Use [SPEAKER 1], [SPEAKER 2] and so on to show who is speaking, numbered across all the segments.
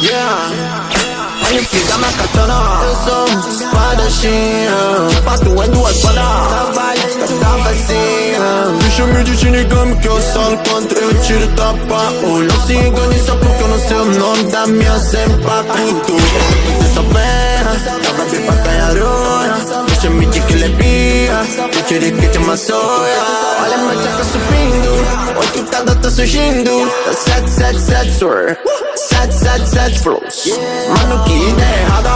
[SPEAKER 1] Olha, fica na katana. Eu sou um espadachim. Pato em duas balas. Tá vazia. Deixa-me de Shinigami que eu solo quando eu tiro tapa. Não se engane só porque eu não sei o nome da minha sempa. Você souber, tava bem pra canharoa. Deixa-me de que ele é bia. Eu tirei que te amassoia. Olha, mas já tá subindo. Oi, que tá surgindo. 777 sir. 777 flows. Mano, que ideia errada.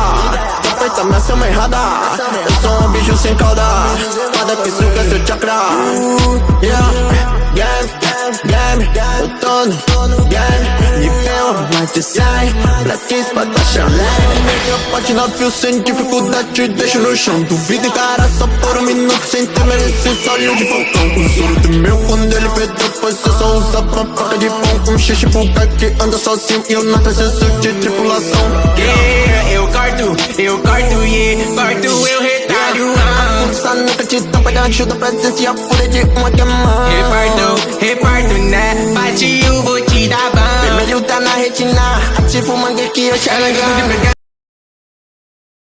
[SPEAKER 1] Aperta minha cama errada. Eu sou um bicho sem cauda. Nada que suga seu chakra. Game, eu tô no game. Nível mais de 100. Black pra Chanel. Meu pote na fio sem dificuldade, deixo no chão. Duvido encarar só por um minuto sem ter merecido olho de vulcão. O soro do meu quando ele vê depois eu só uso pra faca de pão. Um xixi pulga que anda sozinho e eu não preciso de tripulação.
[SPEAKER 2] Eu corto, corto, eu retalho.
[SPEAKER 1] Força nunca te tampa da ajuda presença e a fúria de uma queimada.
[SPEAKER 2] Reparto, né? Bate, eu vou te dar ban.
[SPEAKER 1] Vermelho tá na retina, ativo o mangue que eu chego.